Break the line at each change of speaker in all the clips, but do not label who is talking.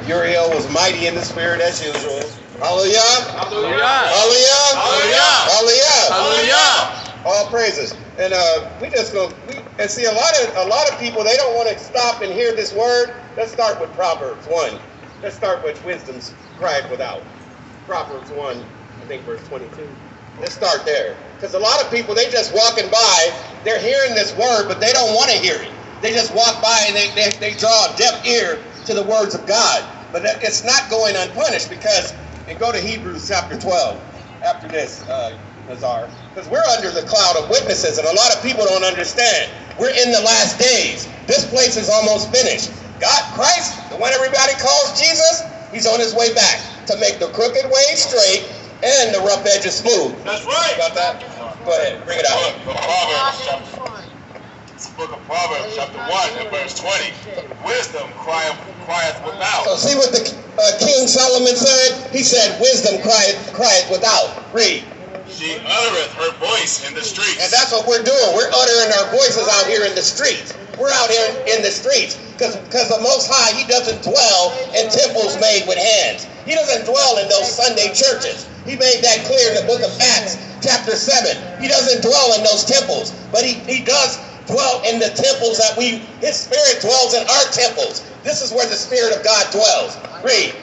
Uriel was mighty in the spirit as usual. Hallelujah.
Hallelujah.
Hallelujah.
Hallelujah.
Hallelujah.
Hallelujah.
All praises. And we just go and see a lot of people, they don't want to stop and hear this word. Let's start with Proverbs 1. Let's start with wisdom's cried without. Proverbs 1, I think verse 22. Let's start there. Because a lot of people, they just walking by, they're hearing this word, but they don't want to hear it. They just walk by and they draw a deaf ear to the words of God. But it's not going unpunished because, and go to Hebrews chapter 12 after this, Nazar. Because we're under the cloud of witnesses and a lot of people don't understand. We're in the last days. This place is almost finished. God, Christ, the one everybody calls Jesus, he's on his way back to make the crooked way straight and the rough edges smooth.
That's right.
Got that? Go ahead, bring it out.
It's the book of Proverbs, chapter 1, and verse 20. Wisdom crieth without.
So see what the King Solomon said? He said, wisdom crieth without. Read.
She uttereth her voice in the streets.
And that's what we're doing. We're uttering our voices out here in the streets. We're out here in the streets because the Most High, he doesn't dwell in temples made with hands. He doesn't dwell in those Sunday churches. He made that clear in the book of Acts, chapter 7. He doesn't dwell in those temples, but he does dwell in the temples that his spirit dwells in our temples. This is where the Spirit of God dwells. Read.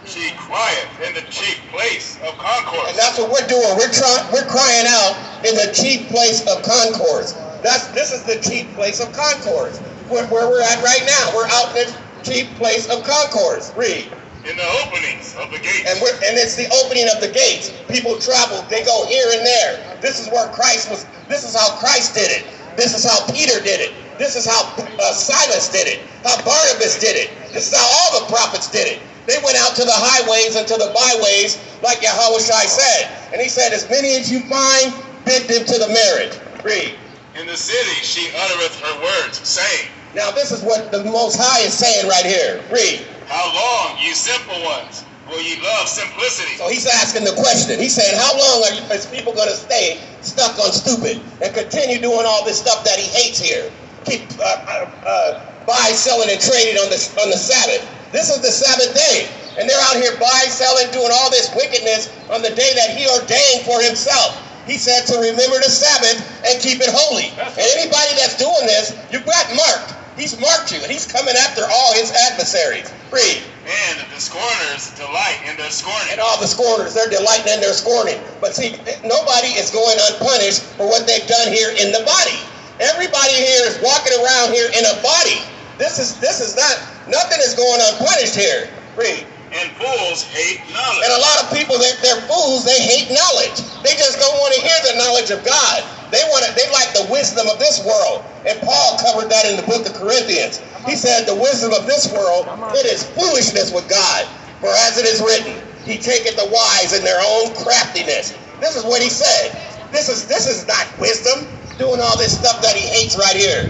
She crieth in the chief place of concourse.
And that's what we're doing. We're crying out in the chief place of concourse. This is the chief place of concourse. Where we're at right now. We're out in the chief place of concourse. Read.
In the openings of the gates.
And it's the opening of the gates. People travel. They go here and there. This is where Christ was. This is how Christ did it. This is how Peter did it. This is how Silas did it. How Barnabas did it. This is how all the prophets did it. They went out to the highways and to the byways, like Yahushua said. And he said, as many as you find, bid them to the marriage. Read.
In the city she uttereth her words, saying.
Now this is what the Most High is saying right here. Read.
How long, ye simple ones, will ye love simplicity?
So he's asking the question. He's saying, how long is people going to stay stuck on stupid and continue doing all this stuff that he hates here? Keep buy, selling, and trading on the Sabbath. This is the Sabbath day. And they're out here buying, selling, doing all this wickedness on the day that he ordained for himself. He said to remember the Sabbath and keep it holy. And anybody that's doing this, you've got marked. He's marked you, and he's coming after all his adversaries. Read.
And the scorners delight in their scorning.
And all the scorners, they're delighting in their scorning. But see, nobody is going unpunished for what they've done here in the body. Everybody here is walking around here in a body. This is not, nothing is going unpunished here. Read.
And fools hate knowledge.
And a lot of people, they're fools, they hate knowledge. They just don't want to hear the knowledge of God. They like the wisdom of this world. And Paul covered that in the book of Corinthians. He said the wisdom of this world, it is foolishness with God. For as it is written, he taketh the wise in their own craftiness. This is what he said. This is not wisdom, doing all this stuff that he hates right here.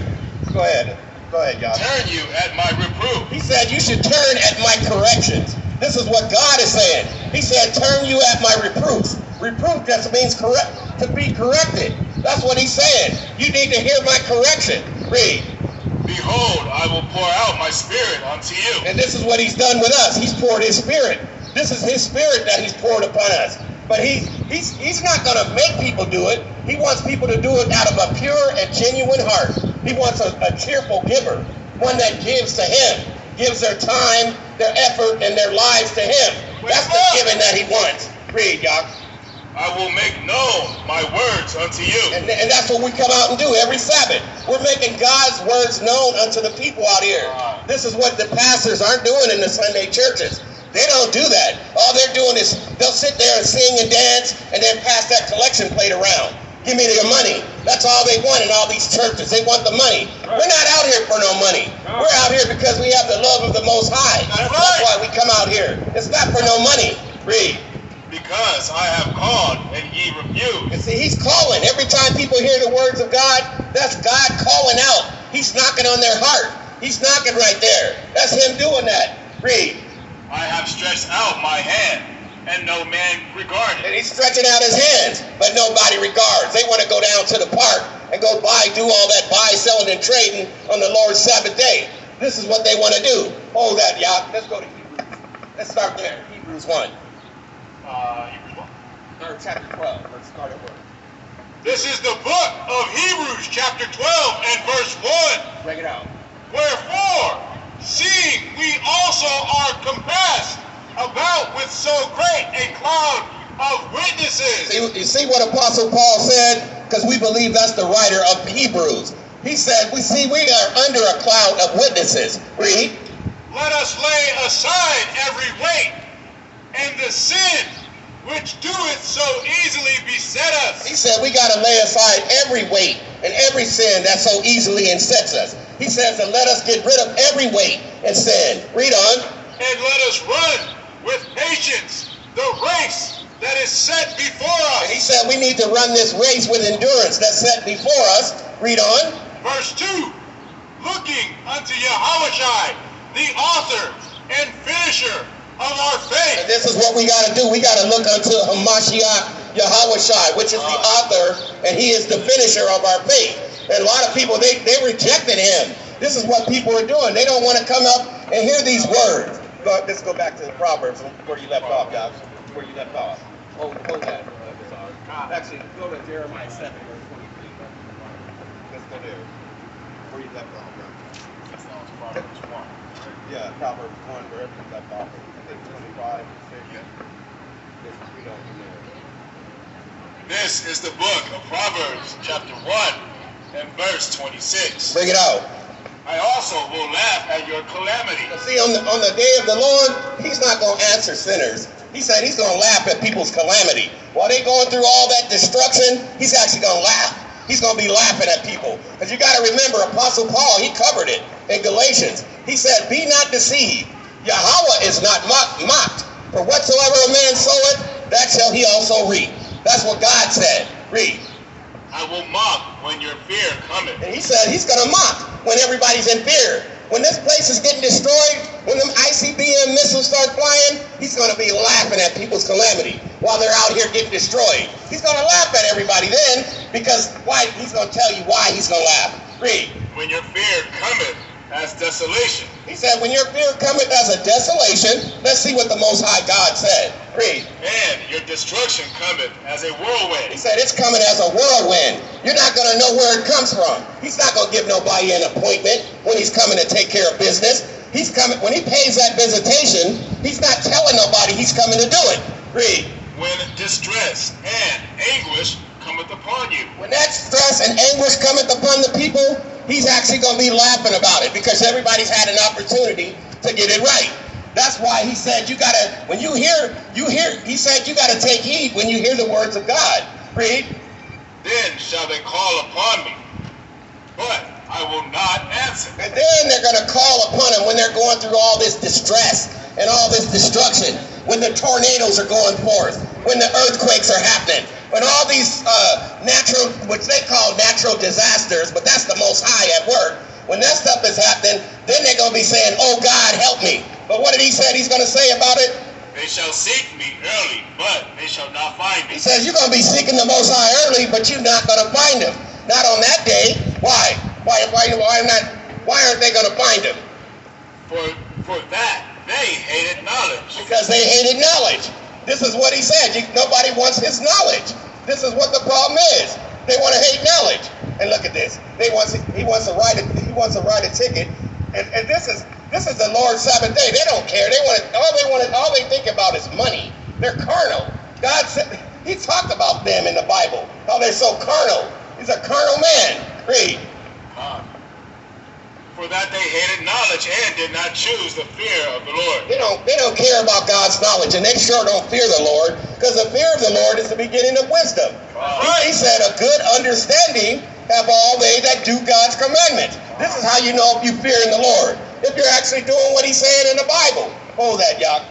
Go ahead. Go ahead, y'all.
Turn you at my reproof.
He said you should turn at my corrections. This is what God is saying. He said, turn you at my reproofs. Reproof just means correct, to be corrected. That's what he's saying. You need to hear my correction. Read.
Behold, I will pour out my spirit unto you.
And this is what he's done with us. He's poured his spirit. This is his spirit that he's poured upon us. But he's not going to make people do it. He wants people to do it out of a pure and genuine heart. He wants a cheerful giver, one that gives to him, gives their time, their effort, and their lives to him. That's the giving that he wants. Read, y'all.
I will make known my words unto you.
And that's what we come out and do every Sabbath. We're making God's words known unto the people out here. This is what the pastors aren't doing in the Sunday churches. They don't do that. All they're doing is they'll sit there and sing and dance and then pass that collection plate around. Give me your money. That's all they want in all these churches. They want the money. We're not out here for no money. We're out here because we have the love of the Most High. That's why we come out here. It's not for no money. Read.
Because I have called and ye refuse.
And see, he's calling. Every time people hear the words of God, that's God calling out. He's knocking on their heart. He's knocking right there. That's him doing that. Read.
I have stretched out my hand, and no man regarded.
And he's stretching out his hands, but nobody regards. They want to go down to the park and go do all that buy, selling, and trading on the Lord's Sabbath day. This is what they want to do. Hold that, y'all. Let's go to Hebrews. Let's start there. Hebrews 1.
Hebrews 1.
Or chapter 12. Let's start at 1.
This is the book of Hebrews, chapter 12 and verse 1.
Break it out.
Wherefore, seeing we also are compassed about with so great a cloud of witnesses.
You see what Apostle Paul said? Because we believe that's the writer of Hebrews. He said, we are under a cloud of witnesses. Read.
Let us lay aside every weight and the sin which doeth so easily beset us.
He said we got to lay aside every weight and every sin that so easily insets us. He says that let us get rid of every weight and sin. Read on.
And let us run with patience the race that is set before us.
And he said we need to run this race with endurance that's set before us. Read on.
Verse 2. Looking unto Yahushua, the author and finisher of our faith.
And this is what we got to do. We got to look unto Hamashiach Yahushua, which is the author, and he is the finisher of our faith. And a lot of people, they rejected him. This is what people are doing. They don't want to come up and hear these words. Let's go back to the Proverbs where you left off, guys. Where you left off. Hold that. Actually, go to Jeremiah 7, verse 23. Let's go there. Where you left off, guys.
That's Proverbs 1.
Yeah, Proverbs 1, wherever you left off. I think 25. Let's read on from there.
This is the book of Proverbs, chapter 1 and verse 26.
Bring it out.
I also will laugh at your calamity.
See, on the day of the Lord, he's not going to answer sinners. He said he's going to laugh at people's calamity. While they're going through all that destruction, he's actually going to laugh. He's going to be laughing at people. Because you got to remember, Apostle Paul, he covered it in Galatians. He said, be not deceived. Yahweh is not mocked. For whatsoever a man soweth, that shall he also reap. That's what God said. Read.
I will mock when your fear cometh.
And he said he's going to mock when everybody's in fear. When this place is getting destroyed, when them ICBM missiles start flying, he's going to be laughing at people's calamity while they're out here getting destroyed. He's going to laugh at everybody then because why? He's going to tell you why he's going to laugh. Read.
When your fear cometh as desolation.
He said when your fear cometh as a desolation, let's see what the Most High God said. Read.
And your destruction cometh as a whirlwind.
He said it's coming as a whirlwind. You're not going to know where it comes from. He's not going to give nobody an appointment when he's coming to take care of business. He's coming, when he pays that visitation, he's not telling nobody he's coming to do it. Read.
When distress and anguish cometh upon you.
When that stress and anguish cometh upon the people, he's actually going to be laughing about it because everybody's had an opportunity to get it right. That's why he said you gotta, when you hear, he said you gotta take heed when you hear the words of God. Read.
Then shall they call upon me, but I will not answer.
And then they're gonna call upon him when they're going through all this distress and all this destruction, when the tornadoes are going forth, when the earthquakes are happening, when all these natural, which they call natural disasters, but that's the Most High at work. When that stuff is happening, then they're going to be saying, oh, God, help me. But what did he say he's going to say about it?
They shall seek me early, but they shall not find me.
He says you're going to be seeking the Most High early, but you're not going to find him. Not on that day. Why? Why aren't they going to find him?
For that, they hated knowledge.
Because they hated knowledge. This is what he said. Nobody wants his knowledge. This is what the problem is. They want to hate knowledge. And look at this. He wants to write a ticket. And this is the Lord's Sabbath day. They don't care. All they think about is money. They're carnal. God said, he talked about them in the Bible. How they're so carnal. He's a carnal man. Read.
For that they hated knowledge and did not choose the fear of the Lord.
They don't care about God's knowledge, and they sure don't fear the Lord, because the fear of the Lord is the beginning of wisdom. Right. He said, a good understanding have all they that do God's commandments. This is how you know if you fear in the Lord. If you're actually doing what he's saying in the Bible. Hold that, Yah.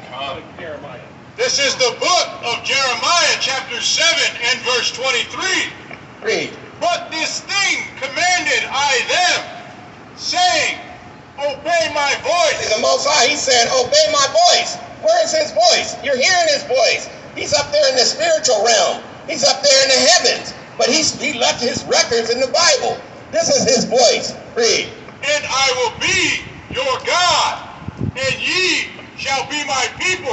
Jeremiah. This is the book of Jeremiah, chapter 7 and verse 23.
Read.
But this thing commanded I them, saying, obey my voice.
The Most High, he's saying, obey my voice. Where is his voice? You're hearing his voice. He's up there in the spiritual realm. He's up there in the heavens. But he left his records in the Bible. This is his voice. Read.
And I will be your God, and ye shall be my people.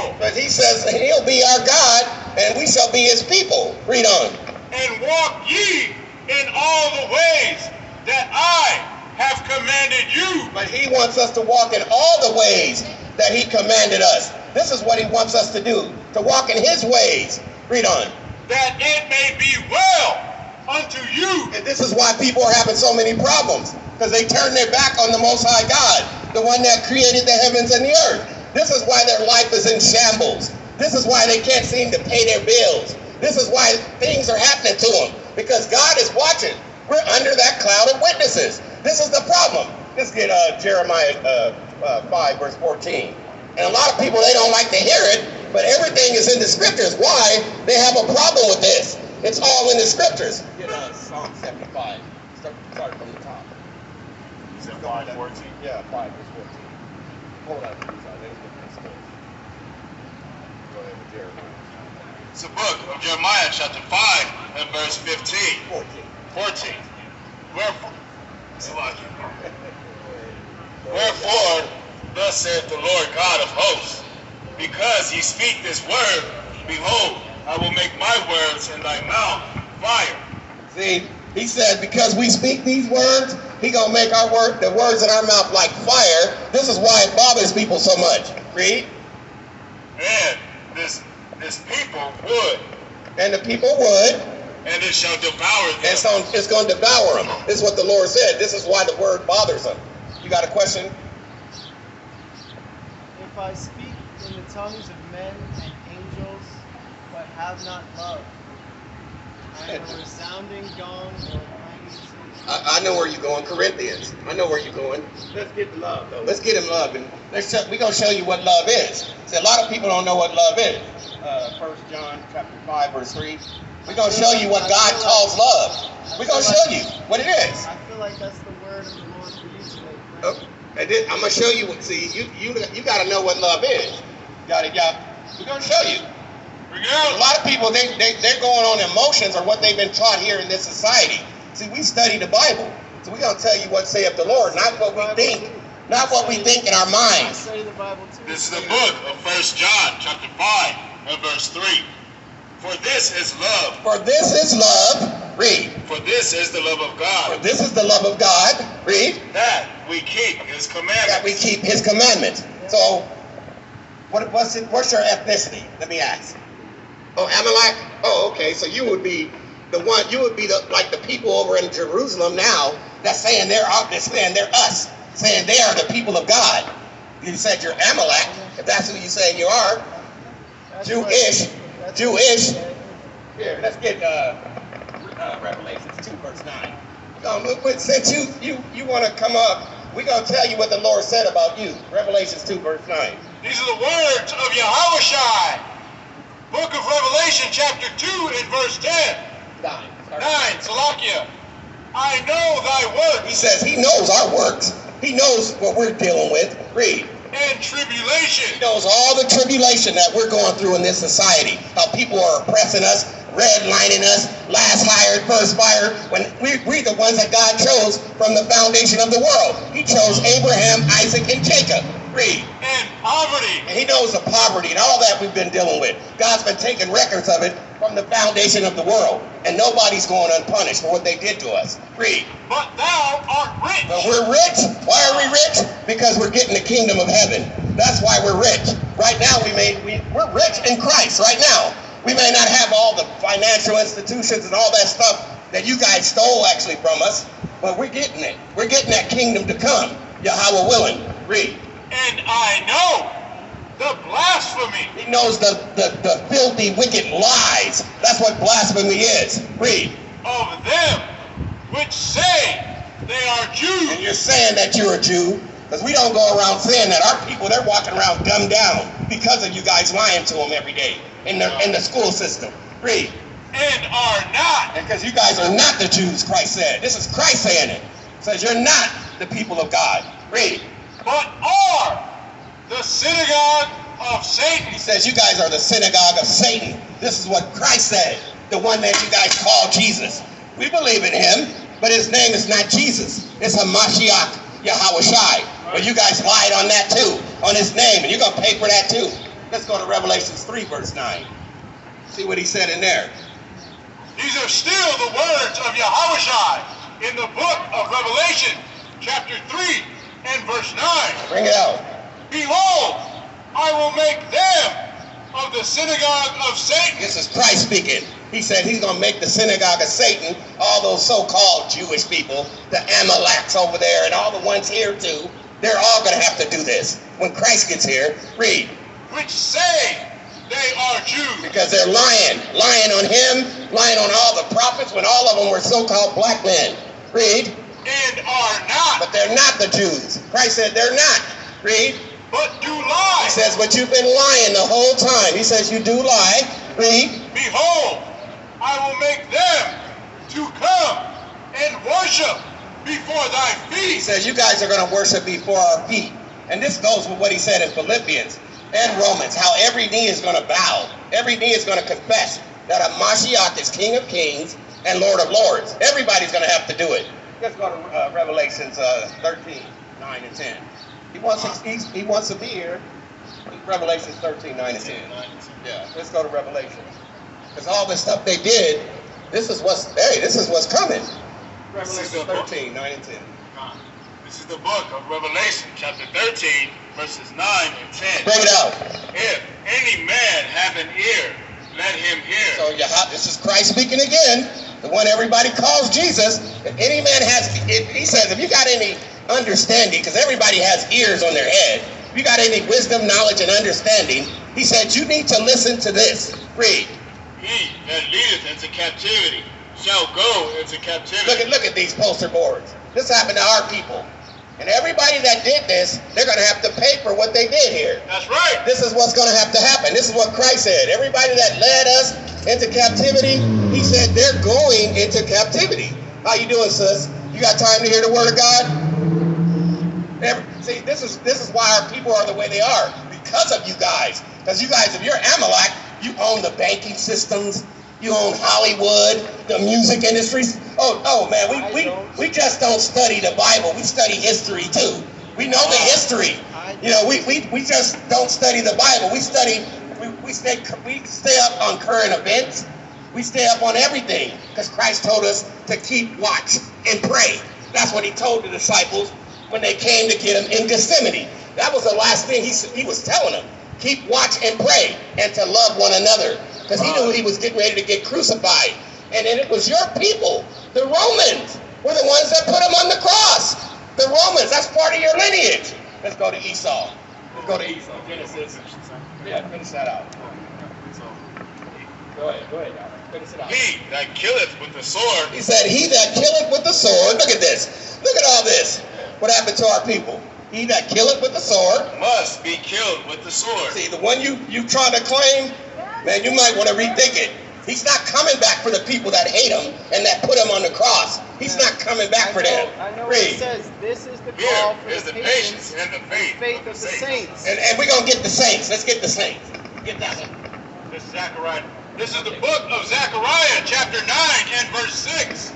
be our God, and we shall be his people. Read on.
And walk ye in all the ways that I have commanded you.
But he wants us to walk in all the ways that he commanded us. This is what he wants us to do, to walk in his ways. Read on.
That it may be well unto you.
And this is why people are having so many problems, because they turn their back on the Most High God, the one that created the heavens and the earth. This is why their life is in shambles. This is why they can't seem to pay their bills. This is why things are happening to them, because God is watching. We're under that cloud of witnesses. This is the problem. Let's get Jeremiah 5, verse 14. And a lot of people, they don't like to hear it, but everything is in the scriptures. Why? They have a problem with this. It's all in the scriptures. Get Psalm 75. Start from the top.
You said 5:14?
Yeah, 5 verse 14. Hold on. Go ahead with Jeremiah.
It's the book of Jeremiah, chapter 5, and verse 15. 14. Wherefore, thus saith the Lord God of hosts, because ye speak this word, behold, I will make my words in thy mouth fire.
See, he said, because we speak these words, he gonna make the words in our mouth like fire. This is why it bothers people so much. Read.
And this people would.
And the people would.
And it shall devour them.
And so it's going to devour them. This is what the Lord said. This is why the word bothers them. You got a question?
If I speak in the tongues of men and angels, but have not love, I am a resounding gong or a clanging cymbal.
I know where you're going, Corinthians. I know where you're going. Let's get love, though. Let's get him love, and we're going to show you what love is. See, a lot of people don't know what love is. 1 John chapter 5, verse 3. We're going to show you what God calls love. We're going to show you what it is.
I feel like that's the word of the Lord for you today.
Okay. I'm going to show you. See, you got to know what love is. We're going to show you. A lot of people, they're going on emotions or what they've been taught here in this society. See, we study the Bible. So we're going to tell you what saith the Lord, not what we think. Not what we think in our minds.
I study the Bible too.
This is the book of 1 John chapter 5 and verse 3. For this is love.
For this is love. Read.
For this is the love of God.
For this is the love of God. Read.
That we keep his commandments.
That we keep his commandments. So, what's your ethnicity? Let me ask. Oh, Amalek? Oh, okay. So you would be the one. You would be like the people over in Jerusalem now that's saying they're us, saying they are the people of God. You said you're Amalek. If that's who you say you are, Jewish. Here, let's get Revelations 2, verse 9. Since you want to come up, we're going to tell you what the Lord said about you. Revelations 2, verse 9.
These are the words of Yahushua. Book of Revelation, chapter 2, and verse 10. 9. Salakia. I know thy works.
He says he knows our works. He knows what we're dealing with. Read.
And tribulation.
He knows all the tribulation that we're going through in this society. How people are oppressing us, redlining us, last hired, first fired. When we're the ones that God chose from the foundation of the world. He chose Abraham, Isaac, and Jacob. Read.
And poverty.
And he knows the poverty and all that we've been dealing with. God's been taking records of it from the foundation of the world. And nobody's going unpunished for what they did to us. Read.
But thou art rich.
But we're rich. Why are we rich? Because we're getting the kingdom of heaven. That's why we're rich. Right now we're rich in Christ right now. We may not have all the financial institutions and all that stuff that you guys stole actually from us, but we're getting it. We're getting that kingdom to come. Yahweh willing. Read.
And I know the blasphemy.
He knows the filthy, wicked lies. That's what blasphemy is. Read.
Of them which say they are Jews.
And you're saying that you're a Jew, because we don't go around saying that. Our people, they're walking around dumbed down because of you guys lying to them every day in the school system. Read.
And are not.
And because you guys are not the Jews, Christ said. This is Christ saying it. It says you're not the people of God. Read.
But are the synagogue of Satan.
He says you guys are the synagogue of Satan. This is what Christ said. The one that you guys call Jesus. We believe in him, but his name is not Jesus. It's Hamashiach Yahushai. But you guys lied on that too, on his name, and you're going to pay for that too. Let's go to Revelations 3, verse 9. See what he said in there.
These are still the words of Yahushua in the book of Revelation, chapter 3 and verse 9.
Bring it out.
Behold, I will make them of the synagogue of Satan.
This is Christ speaking. He said he's going to make the synagogue of Satan, all those so-called Jewish people, the Amaleks over there and all the ones here too, they're all going to have to do this. When Christ gets here, read.
Which say they are Jews.
Because they're lying on him, lying on all the prophets when all of them were so-called black men. Read.
And are not.
But they're not the Jews. Christ said they're not. Read.
But do lie.
He says, but you've been lying the whole time. He says you do lie. Read.
Behold, I will make them to come and worship before thy feet.
He says you guys are going to worship before our feet. And this goes with what he said in Philippians and Romans, how every knee is going to bow. Every knee is going to confess that a Mashiach is King of Kings and Lord of Lords. Everybody's going to have to do it. Let's go to Revelations 13, 9 and 10. He wants to be here. Revelations 13, 9 and 10. Yeah, let's go to Revelation. Because all this stuff they did, this is what's coming. Revelation 13, 9 and 10.
This is the book of Revelation, chapter 13, verses 9 and 10.
Bring it out.
If any man have an ear, let him hear.
So this is Christ speaking again, the one everybody calls Jesus. If any man he says, if you got any understanding, because everybody has ears on their head, if you got any wisdom, knowledge, and understanding, he said, you need to listen to this. Read.
He that leadeth into captivity shall go into captivity.
Look at these poster boards. This happened to our people. And everybody that did this, they're going to have to pay for what they did here.
That's right.
This is what's going to have to happen. This is what Christ said. Everybody that led us into captivity, he said they're going into captivity. How you doing, sis? You got time to hear the word of God? See, this is why our people are the way they are. Because of you guys. Because you guys, if you're Amalek, you own the banking systems. You own Hollywood, the music industries. Oh man, we just don't study the Bible. We study history too. We know the history. You know, we just don't study the Bible. We stay up on current events. We stay up on everything because Christ told us to keep watch and pray. That's what he told the disciples when they came to get him in Gethsemane. That was the last thing he was telling them. Keep watch and pray and to love one another. Because he knew he was getting ready to get crucified. And then it was your people, the Romans, were the ones that put him on the cross. The Romans, that's part of your lineage. Let's go to Esau. Let's go to Esau. Genesis. Yeah, finish that out. Go ahead. Finish it out.
He that killeth with the sword.
He said, he that killeth with the sword. Look at this. Look at all this. What happened to our people? He that killeth with the sword
Must be killed with the sword.
See, the one you trying to claim, man, you might want to rethink it. He's not coming back for the people that hate him and that put him on the cross. He's not coming back for them.
I know
Read.
it says this is the
Here
call for
is
the
the
patience
patience and the faith
of the saints.
And we're going to get the saints. Let's get the saints. Get that one.
This is Zechariah. This is the book of Zechariah, chapter 9 and verse 6.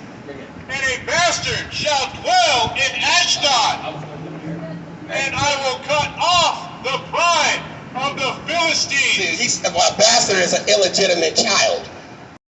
And a bastard shall dwell in Ashdod, and I will cut off the pride of the Philistines.
See, a bastard is an illegitimate child.